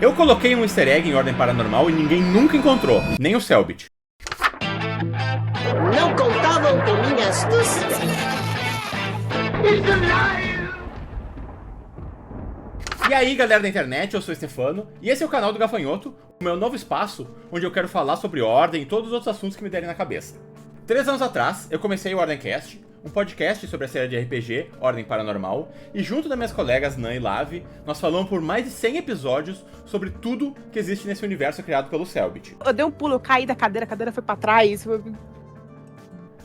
Eu coloquei um easter egg em Ordem Paranormal e ninguém nunca encontrou, nem o Selbit. Não contavam com minha astúcia. E aí, galera da internet, eu sou o Stefano, e esse é o canal do Gafanhoto, o meu novo espaço, onde eu quero falar sobre Ordem e todos os outros assuntos que me derem na cabeça. 3 anos atrás, eu comecei o Ordemcast, um podcast sobre a série de RPG Ordem Paranormal, e junto das minhas colegas Nan e Lave, nós falamos por mais de 100 episódios sobre tudo que existe nesse universo criado pelo Selbit. Eu dei um pulo, eu caí da cadeira, a cadeira foi pra trás.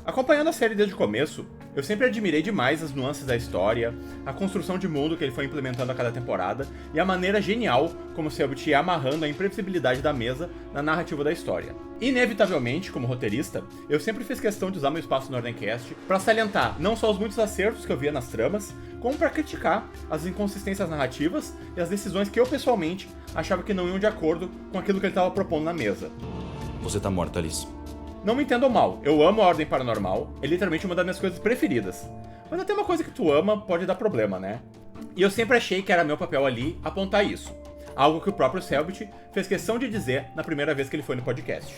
Acompanhando a série desde o começo, eu sempre admirei demais as nuances da história, a construção de mundo que ele foi implementando a cada temporada e a maneira genial como o Selbit ia amarrando a imprevisibilidade da mesa na narrativa da história. Inevitavelmente, como roteirista, eu sempre fiz questão de usar meu espaço no Ordemcast para salientar não só os muitos acertos que eu via nas tramas, como para criticar as inconsistências narrativas e as decisões que eu pessoalmente achava que não iam de acordo com aquilo que ele estava propondo na mesa. Você tá morta, Alice. Não me entendam mal, eu amo a Ordem Paranormal, é literalmente uma das minhas coisas preferidas. Mas até uma coisa que tu ama pode dar problema, né? E eu sempre achei que era meu papel ali apontar isso. Algo que o próprio Selbit fez questão de dizer na primeira vez que ele foi no podcast.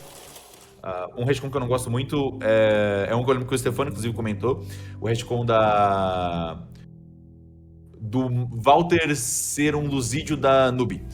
Um retcon que eu não gosto muito é um que eu lembro que o Stefano, inclusive, comentou. O retcon do Walter ser um Lusídio da Nube.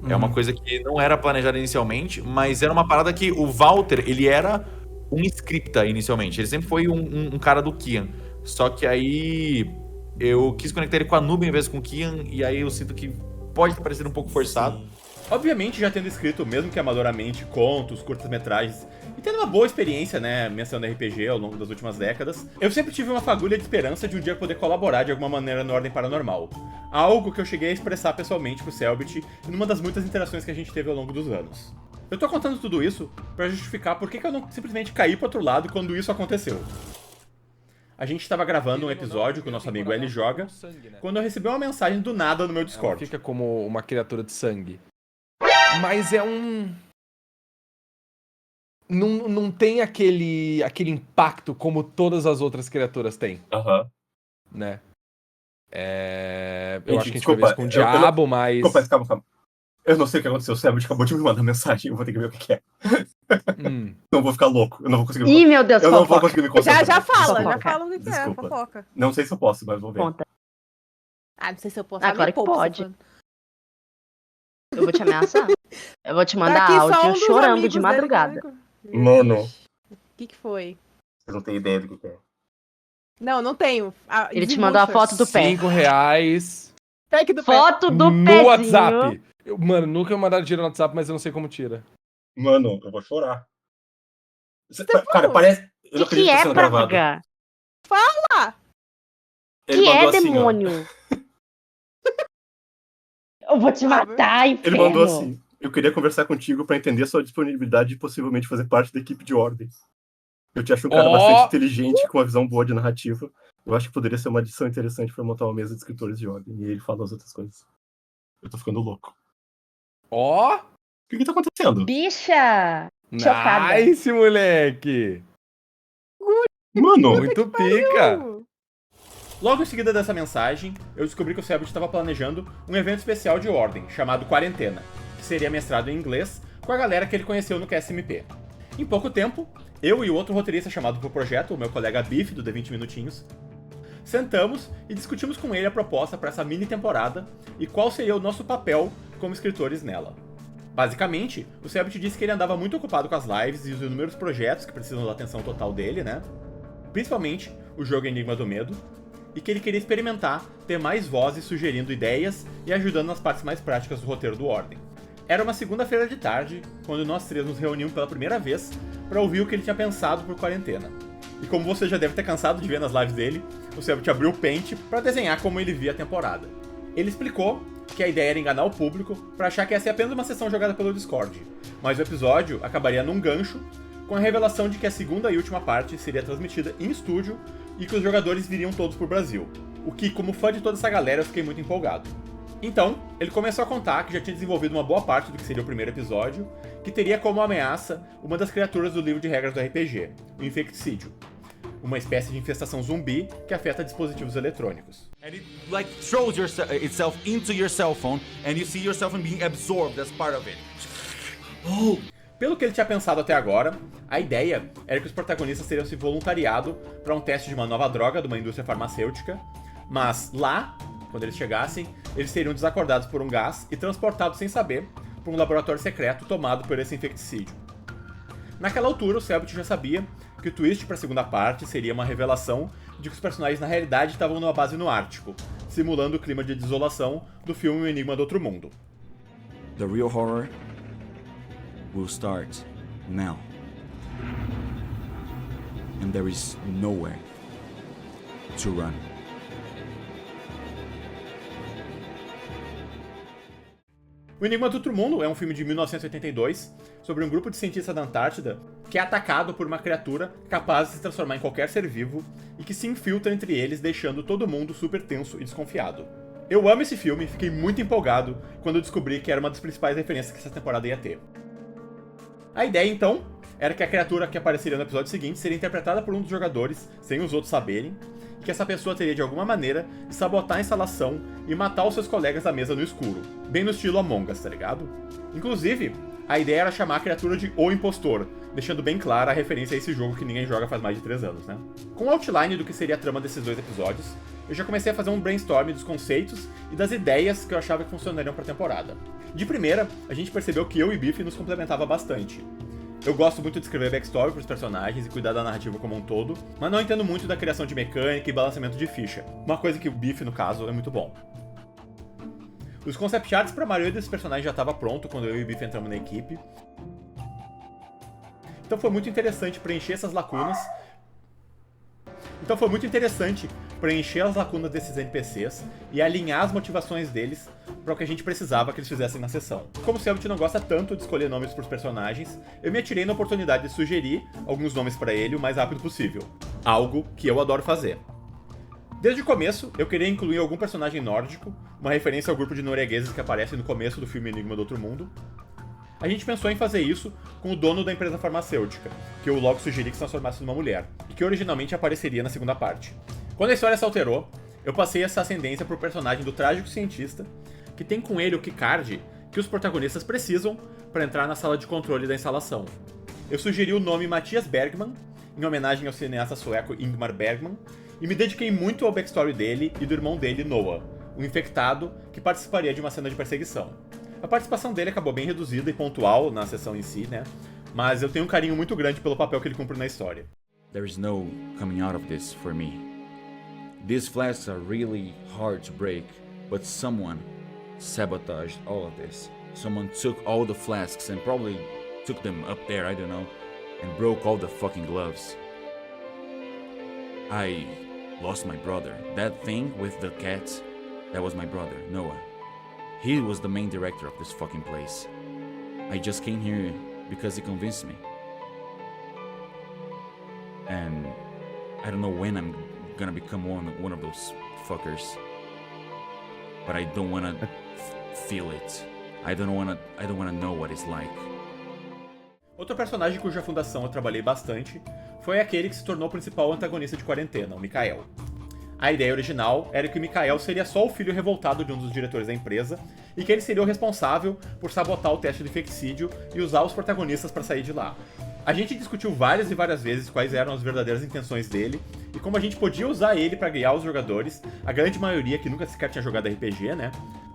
É uma coisa que não era planejada inicialmente, mas era uma parada que o Walter, ele era um scripta inicialmente. Ele sempre foi um cara do Kian. Só que aí eu quis conectar ele com a Nube em vez com o Kian, e aí eu sinto que pode ter parecido um pouco forçado. Sim. Obviamente, já tendo escrito, mesmo que amadoramente, contos, curtas-metragens, e tendo uma boa experiência, né, mencionando RPG ao longo das últimas décadas, eu sempre tive uma fagulha de esperança de um dia poder colaborar de alguma maneira no Ordem Paranormal. Algo que eu cheguei a expressar pessoalmente pro Selbit em uma das muitas interações que a gente teve ao longo dos anos. Eu tô contando tudo isso pra justificar por que eu não simplesmente caí pro outro lado quando isso aconteceu. A gente estava gravando um episódio com o nosso amigo L Joga, quando eu recebi uma mensagem do nada no meu Discord. Ela fica como uma criatura de sangue. Mas é um... Não tem aquele impacto como todas as outras criaturas têm. Né? Eu acho que a gente vai ver isso com o diabo, mas... Calma. Eu não sei o que aconteceu, o Selbit acabou de me mandar mensagem, eu vou ter que ver o que é. Não vou ficar louco, eu não vou conseguir... Ih, meu Deus, eu não vou conseguir me concentrar. Já fala Fofoca. o que é, Desculpa. fofoca. Não sei se eu posso, mas vou ver. Conta. Ah, não sei se eu posso. Claro que pode. Eu vou te ameaçar. Eu vou te mandar Daqui só um áudio dos chorando amigos de dele madrugada. comigo. Mano, O que foi? vocês não têm ideia do que é. Não tenho. Ele te mandou a foto do pé. R$5 Pack do Foto do no pezinho. WhatsApp. Mano, nunca mandaram dinheiro no WhatsApp, mas eu não sei como tira. Mano, eu vou chorar. Cara, parece... Eu não O que acredito que tá é, sendo gravado. praga? Ele Que mandou é, assim, ó. demônio? Eu vou te matar, Ele inferno. mandou assim: eu queria conversar contigo pra entender sua disponibilidade de possivelmente fazer parte da equipe de Ordem. Eu te acho um cara bastante inteligente, com uma visão boa de narrativa. Eu acho que poderia ser uma adição interessante pra montar uma mesa de escritores de Ordem. E ele falou as outras coisas. Eu tô ficando louco. Ó! O que tá acontecendo? Bicha! Chocada. Nice, moleque! Mano, Muito pica! Logo em seguida dessa mensagem, eu descobri que o Selbit estava planejando um evento especial de Ordem, chamado Quarentena, que seria mestrado em inglês com a galera que ele conheceu no QSMP. Em pouco tempo, eu e o outro roteirista chamado pro projeto, o meu colega Biff, do D20 Minutinhos, sentamos e discutimos com ele a proposta para essa mini temporada e qual seria o nosso papel como escritores nela. Basicamente, o Selbit disse que ele andava muito ocupado com as lives e os inúmeros projetos que precisam da atenção total dele, né? Principalmente o jogo Enigma do Medo, e que ele queria experimentar ter mais vozes sugerindo ideias e ajudando nas partes mais práticas do roteiro do Ordem. Era uma segunda-feira de tarde, quando nós três nos reunimos pela primeira vez para ouvir o que ele tinha pensado por Quarentena. E como você já deve ter cansado de ver nas lives dele, o Selbit abriu o Paint para desenhar como ele via a temporada. Ele explicou que a ideia era enganar o público para achar que essa é apenas uma sessão jogada pelo Discord, mas o episódio acabaria num gancho com a revelação de que a segunda e última parte seria transmitida em estúdio e que os jogadores viriam todos pro Brasil, o que, como fã de toda essa galera, eu fiquei muito empolgado. Então, ele começou a contar que já tinha desenvolvido uma boa parte do que seria o primeiro episódio, que teria como ameaça uma das criaturas do livro de regras do RPG, o Infecticídio. uma espécie de infestação zumbi que afeta dispositivos eletrônicos. And it like throws itself into your cell phone and you see your cell phone being absorbed as part of it. Oh! Pelo que ele tinha pensado até agora, a ideia era que os protagonistas teriam se voluntariado para um teste de uma nova droga de uma indústria farmacêutica, mas lá, quando eles chegassem, eles seriam desacordados por um gás e transportados sem saber para um laboratório secreto tomado por esse infecticídio. Naquela altura, o Selbit já sabia que o twist para a segunda parte seria uma revelação de que os personagens na realidade estavam numa base no Ártico, simulando o clima de desolação do filme O Enigma do Outro Mundo. The real horror will start now. And there is nowhere to run. O Enigma do Outro Mundo é um filme de 1982 sobre um grupo de cientistas da Antártida que é atacado por uma criatura capaz de se transformar em qualquer ser vivo e que se infiltra entre eles, deixando todo mundo super tenso e desconfiado. Eu amo esse filme e fiquei muito empolgado quando eu descobri que era uma das principais referências que essa temporada ia ter. A ideia, então, era que a criatura que apareceria no episódio seguinte seria interpretada por um dos jogadores, sem os outros saberem, e que essa pessoa teria de alguma maneira de sabotar a instalação e matar os seus colegas da mesa no escuro, bem no estilo Among Us, tá ligado? Inclusive, a ideia era chamar a criatura de O Impostor, deixando bem clara a referência a esse jogo que ninguém joga faz mais de 3 anos, né? Com o outline do que seria a trama desses 2 episódios, eu já comecei a fazer um brainstorm dos conceitos e das ideias que eu achava que funcionariam pra temporada. De primeira, a gente percebeu que eu e Biff nos complementava bastante. Eu gosto muito de escrever backstory pros personagens e cuidar da narrativa como um todo, mas não entendo muito da criação de mecânica e balanceamento de ficha, uma coisa que o Biff, no caso, é muito bom. Os concept arts pra maioria desses personagens já estava pronto quando eu e o Biff entramos na equipe. Então foi muito interessante preencher essas lacunas. As lacunas desses NPCs e alinhar as motivações deles para o que a gente precisava que eles fizessem na sessão. Como o Selbit não gosta tanto de escolher nomes para os personagens, eu me atirei na oportunidade de sugerir alguns nomes para ele o mais rápido possível. Algo que eu adoro fazer. Desde o começo, eu queria incluir algum personagem nórdico, uma referência ao grupo de noruegueses que aparece no começo do filme Enigma do Outro Mundo. A gente pensou em fazer isso com o dono da empresa farmacêutica, que eu logo sugeri que se transformasse numa mulher, e que originalmente apareceria na segunda parte. Quando a história se alterou, eu passei essa ascendência pro personagem do trágico cientista, que tem com ele o keycard que os protagonistas precisam para entrar na sala de controle da instalação. Eu sugeri o nome Mattias Bergman, em homenagem ao cineasta sueco Ingmar Bergman, e me dediquei muito ao backstory dele e do irmão dele, Noah, um infectado que participaria de uma cena de perseguição. A participação dele acabou bem reduzida e pontual na sessão em si, né? Mas eu tenho um carinho muito grande pelo papel que ele cumpre na história. There is no coming out of this for me. These flasks are really hard to break, but someone sabotaged all of this. Someone took all the flasks and probably took them up there, I don't know, and broke all the fucking gloves. I lost my brother. That thing with the cats, that was my brother, Noah. He was the main director of this fucking place. I just came here because he convinced me. And I don't know when I'm gonna become one of those fuckers. But I don't wanna feel it. I don't wanna know what it's like. Outro personagem cuja fundação eu trabalhei bastante foi aquele que se tornou o principal antagonista de Quarentena, o Mikael. A ideia original era que o Mikael seria só o filho revoltado de um dos diretores da empresa e que ele seria o responsável por sabotar o teste de infecticídio e usar os protagonistas para sair de lá. A gente discutiu várias e várias vezes quais eram as verdadeiras intenções dele e como a gente podia usar ele para guiar os jogadores, a grande maioria que nunca sequer tinha jogado RPG, né?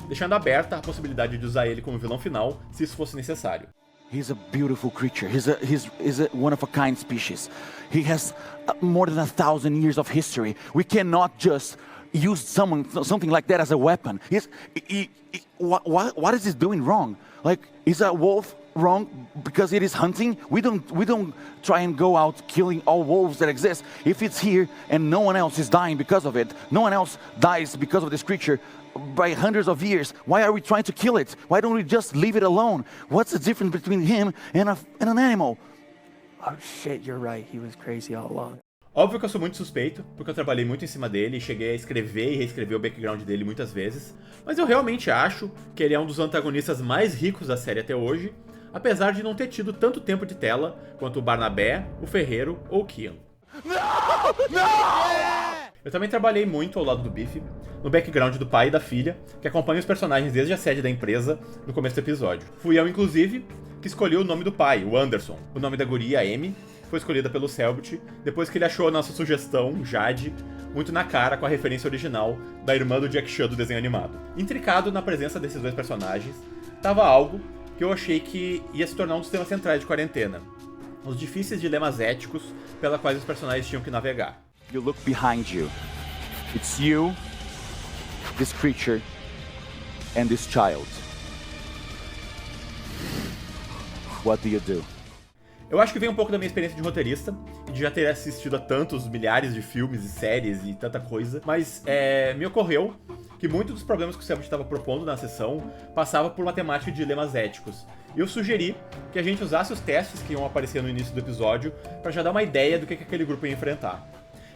Deixando aberta a possibilidade de usar ele como vilão final, se isso fosse necessário. He's a beautiful creature. He's a one-of-a-kind species. He has more than 1,000 years of history. We cannot just use something like that as a weapon. What is he doing wrong? Like, is a wolf wrong because it is hunting? We don't try and go out killing all wolves that exist. If it's here and no one else is dying because of it, no one else dies because of this creature by hundreds of years, why are we trying to kill it? Why don't we just leave it alone? What's the difference between him and an animal? Oh shit, you're right. He was crazy all along. Óbvio que eu sou muito suspeito, porque eu trabalhei muito em cima dele e cheguei a escrever e reescrever o background dele muitas vezes, mas eu realmente acho que ele é um dos antagonistas mais ricos da série até hoje, apesar de não ter tido tanto tempo de tela quanto o Barnabé, o Ferreiro ou o Kian. No! Eu também trabalhei muito ao lado do Biff, no background do pai e da filha, que acompanham os personagens desde a sede da empresa no começo do episódio. Fui eu, inclusive, que escolhi o nome do pai, o Anderson. O nome da guria, a Amy, foi escolhida pelo Selbit, depois que ele achou a nossa sugestão, Jade, muito na cara com a referência original da irmã do Jack Chan do desenho animado. Intricado na presença desses dois personagens, tava algo que eu achei que ia se tornar um dos temas centrais de Quarentena. Os difíceis dilemas éticos pela quais os personagens tinham que navegar. You look behind you. It's you, this creature, and this child. What do you do? Eu acho que vem um pouco da minha experiência de roteirista, e de já ter assistido a tantos milhares de filmes e séries e tanta coisa, mas me ocorreu que muitos dos problemas que o Selbit estava propondo na sessão passava por uma temática de dilemas éticos. E eu sugeri que a gente usasse os testes que iam aparecer no início do episódio para já dar uma ideia do que aquele grupo ia enfrentar.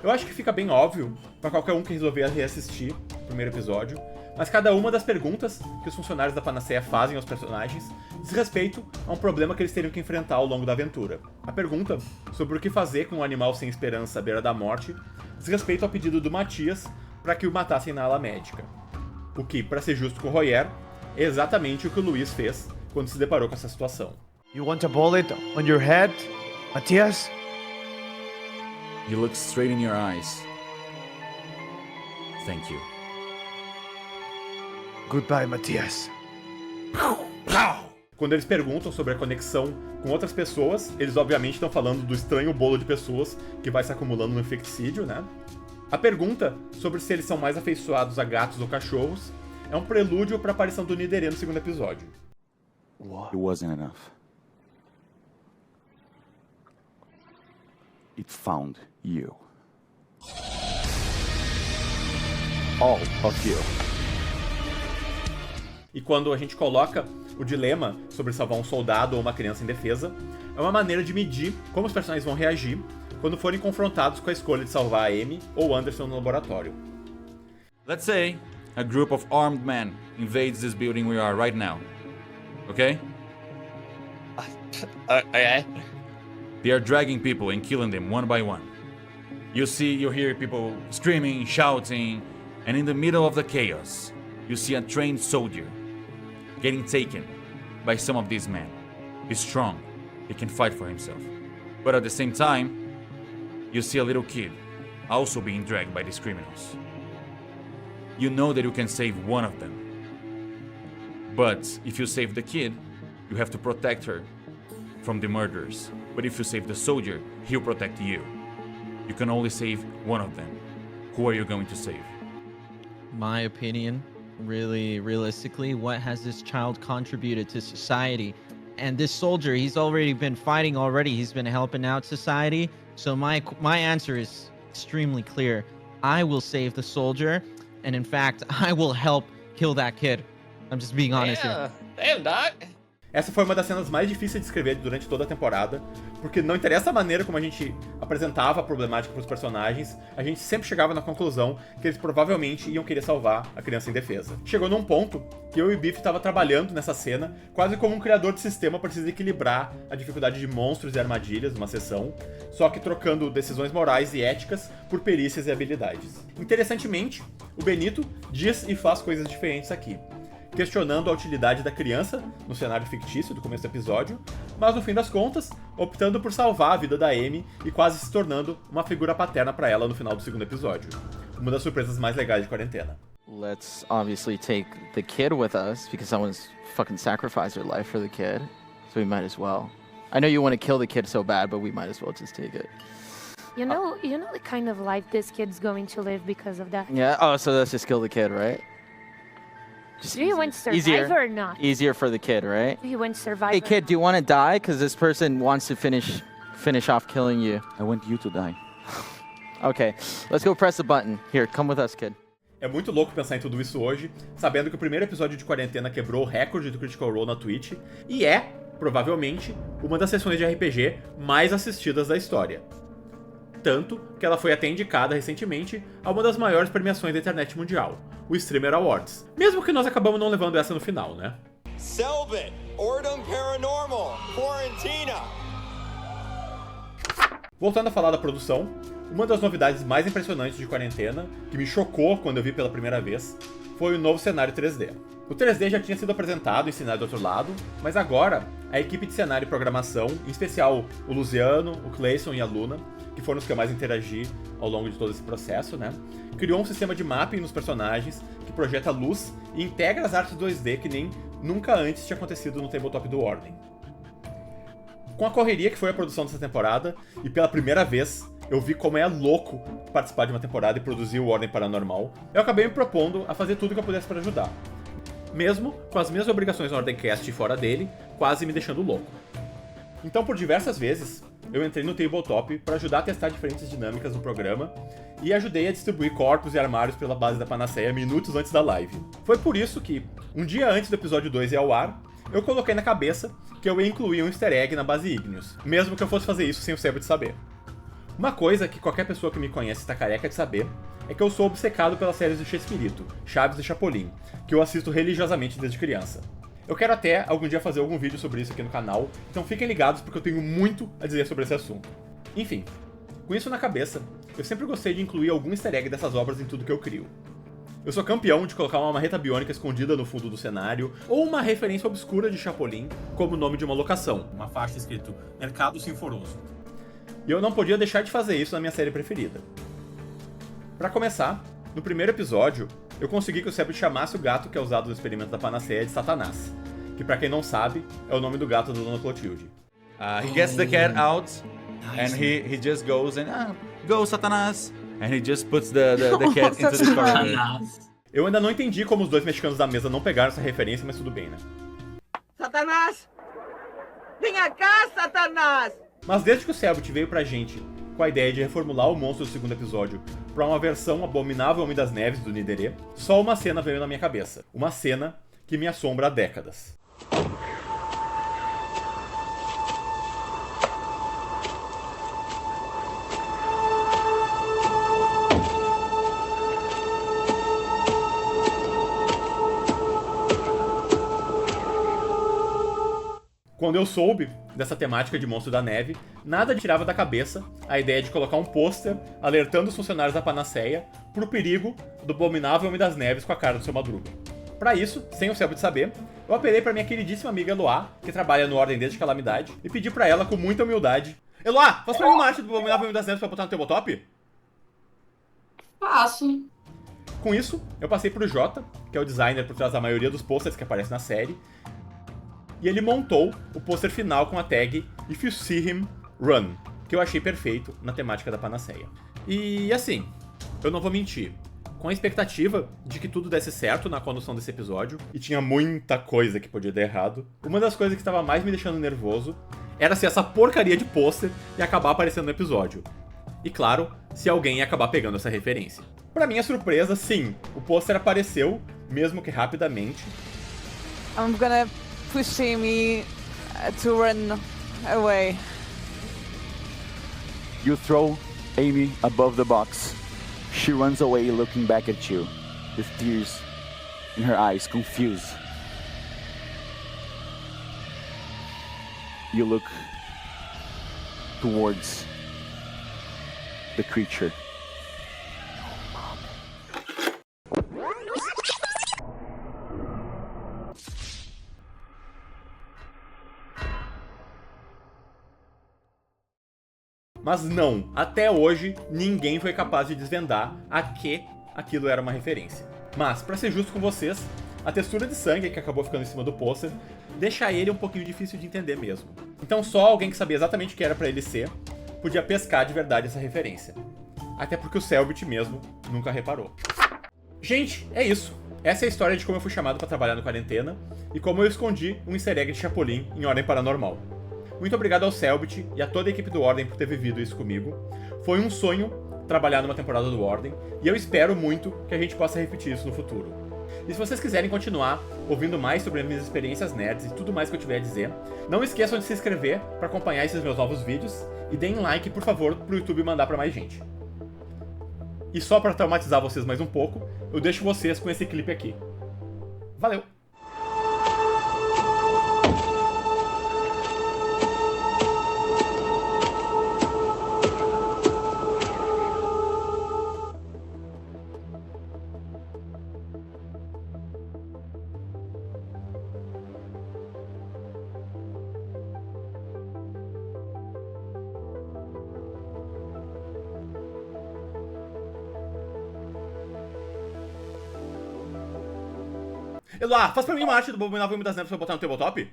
Eu acho que fica bem óbvio para qualquer um que resolver reassistir o primeiro episódio, mas cada uma das perguntas que os funcionários da Panaceia fazem aos personagens diz respeito a um problema que eles teriam que enfrentar ao longo da aventura. A pergunta sobre o que fazer com um animal sem esperança à beira da morte diz respeito ao pedido do Matias para que o matassem na ala médica. O que, para ser justo com o Royer, é exatamente o que o Luiz fez quando se deparou com essa situação. You want a bullet on your head, Matias? You look straight in your eyes. Thank you. Goodbye, Matias. Quando eles perguntam sobre a conexão com outras pessoas, eles obviamente estão falando do estranho bolo de pessoas que vai se acumulando no infecticídio, né? A pergunta sobre se eles são mais afeiçoados a gatos ou cachorros é um prelúdio para a aparição do Niderê no segundo episódio. It wasn't enough. It found you. All of you. E quando a gente coloca o dilema sobre salvar um soldado ou uma criança indefesa, é uma maneira de medir como os personagens vão reagir quando forem confrontados com a escolha de salvar a Amy ou Anderson no laboratório. Let's say a group of armed men invades this building we are right now. Okay? Okay. They are dragging people and killing them one by one. You hear people screaming, shouting, and in the middle of the chaos, you see a trained soldier getting taken by some of these men. He's strong, he can fight for himself. But at the same time, you see a little kid also being dragged by these criminals. You know that you can save one of them. But if you save the kid, you have to protect her from the murderers. But if you save the soldier, he'll protect you. You can only save one of them. Who are you going to save? My opinion, really realistically, what has this child contributed to society? And this soldier, he's already been fighting already. He's been helping out society. So my answer is extremely clear. I will save the soldier, and in fact, I will help kill that kid. I'm just being honest here. Damn, Doc. Essa foi uma das cenas mais difíceis de escrever durante toda a temporada, porque não interessa a maneira como a gente apresentava a problemática para os personagens, a gente sempre chegava na conclusão que eles provavelmente iam querer salvar a criança indefesa. Chegou num ponto que eu e o Biff estava trabalhando nessa cena quase como um criador de sistema para equilibrar a dificuldade de monstros e armadilhas numa sessão, só que trocando decisões morais e éticas por perícias e habilidades. Interessantemente, o Benito diz e faz coisas diferentes aqui, questionando a utilidade da criança no cenário fictício do começo do episódio, mas no fim das contas, optando por salvar a vida da Amy e quase se tornando uma figura paterna para ela no final do segundo episódio. Uma das surpresas mais legais de Quarentena. Let's obviously take the kid with us because someone's fucking sacrificed their life for the kid, so we might as well. I know you want to kill the kid so bad, but we might as well just take it. You know the kind of life this kid's going to live because of that? Yeah, oh, so let's just kill the kid, right? Do you want Survivor or not? Easier for the kid, right? Do you want Survivor? Hey kid, do you want to die? Because this person wants to finish off killing you. I want you to die. Okay, let's go press the button. Here, come with us, kid. É muito louco pensar em tudo isso hoje, sabendo que o primeiro episódio de Quarentena quebrou o recorde do Critical Role na Twitch e é, provavelmente, uma das sessões de RPG mais assistidas da história. Tanto que ela foi até indicada recentemente a uma das maiores premiações da internet mundial, o Streamer Awards. Mesmo que nós acabamos não levando essa no final, né? Selbit, Ordem Paranormal, Quarentena. Voltando a falar da produção, uma das novidades mais impressionantes de Quarentena, que me chocou quando eu vi pela primeira vez, foi o novo cenário 3D. O 3D já tinha sido apresentado e ensinado do outro lado, mas agora a equipe de cenário e programação, em especial o Luciano, o Clayson e a Luna, que foram os que eu mais interagi ao longo de todo esse processo, né, criou um sistema de mapping nos personagens que projeta luz e integra as artes 2D que nem nunca antes tinha acontecido no tabletop do Ordem. Com a correria que foi a produção dessa temporada, e pela primeira vez eu vi como é louco participar de uma temporada e produzir o Ordem Paranormal, eu acabei me propondo a fazer tudo que eu pudesse para ajudar. Mesmo com as minhas obrigações no Ordemcast e fora dele, quase me deixando louco. Então, por diversas vezes, eu entrei no Tabletop para ajudar a testar diferentes dinâmicas no programa e ajudei a distribuir corpos e armários pela base da Panaceia minutos antes da live. Foi por isso que, um dia antes do episódio 2 ir ao ar, eu coloquei na cabeça que eu ia incluir um easter egg na base Igneous, mesmo que eu fosse fazer isso sem o Sebald saber. Uma coisa que qualquer pessoa que me conhece está careca de saber é que eu sou obcecado pelas séries do Chespirito, Chaves e Chapolin, que eu assisto religiosamente desde criança. Eu quero até algum dia fazer algum vídeo sobre isso aqui no canal, então fiquem ligados porque eu tenho muito a dizer sobre esse assunto. Enfim, com isso na cabeça, eu sempre gostei de incluir algum easter egg dessas obras em tudo que eu crio. Eu sou campeão de colocar uma marreta biônica escondida no fundo do cenário, ou uma referência obscura de Chapolin como o nome de uma locação, uma faixa escrito Mercado Sinforoso. E eu não podia deixar de fazer isso na minha série preferida. Pra começar, no primeiro episódio, eu consegui que o Sebald chamasse o gato que é usado no experimento da Panaceia de Satanás, que pra quem não sabe, é o nome do gato da Dona Clotilde. He gets the cat out, and he just goes and, go Satanás, and he just puts the cat into the corridor. Eu ainda não entendi como os dois mexicanos da mesa não pegaram essa referência, mas tudo bem, né? Satanás! Venha cá, Satanás! Mas desde que o Sebald veio pra gente com a ideia de reformular o monstro do segundo episódio pra uma versão abominável Homem das Neves do Niderê, só uma cena veio na minha cabeça. Uma cena que me assombra há décadas. Quando eu soube dessa temática de Monstro da Neve, nada tirava da cabeça a ideia de colocar um pôster alertando os funcionários da Panaceia pro perigo do abominável Homem das Neves com a cara do Seu Madruga. Pra isso, sem o Sebald saber, eu apelei pra minha queridíssima amiga Eloá, que trabalha no Ordem desde Calamidade, e pedi pra ela com muita humildade: Eloá, faz pra mim uma arte do abominável Homem das Neves pra botar no Tabletop? Faço. Com isso, eu passei pro Jota, que é o designer por trás da maioria dos posters que aparecem na série, e ele montou o pôster final com a tag If You See Him, Run, que eu achei perfeito na temática da Panaceia. E assim, eu não vou mentir, com a expectativa de que tudo desse certo na condução desse episódio, e tinha muita coisa que podia dar errado, uma das coisas que estava mais me deixando nervoso era se essa porcaria de pôster ia acabar aparecendo no episódio. E claro, se alguém ia acabar pegando essa referência. Pra minha surpresa, sim, o pôster apareceu, mesmo que rapidamente. I'm gonna push me to run away. You throw Amy above the box. She runs away looking back at you, with tears in her eyes, confused. You look towards the creature. Mas não, até hoje, ninguém foi capaz de desvendar a que aquilo era uma referência. Mas, pra ser justo com vocês, a textura de sangue que acabou ficando em cima do pôster deixa ele um pouquinho difícil de entender mesmo. Então só alguém que sabia exatamente o que era pra ele ser podia pescar de verdade essa referência. Até porque o Selbit mesmo nunca reparou. Gente, é isso. Essa é a história de como eu fui chamado pra trabalhar no Quarentena e como eu escondi um easter egg de Chapolin em Ordem Paranormal. Muito obrigado ao Selbit e a toda a equipe do Ordem por ter vivido isso comigo. Foi um sonho trabalhar numa temporada do Ordem, e eu espero muito que a gente possa repetir isso no futuro. E se vocês quiserem continuar ouvindo mais sobre as minhas experiências nerds e tudo mais que eu tiver a dizer, não esqueçam de se inscrever para acompanhar esses meus novos vídeos, e deem like, por favor, pro YouTube mandar para mais gente. E só para traumatizar vocês mais um pouco, eu deixo vocês com esse clipe aqui. Valeu! Eloá, faz pra mim uma arte do Abominável Homem das Neves pra eu botar no tabletop?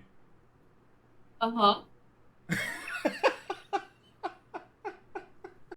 Aham.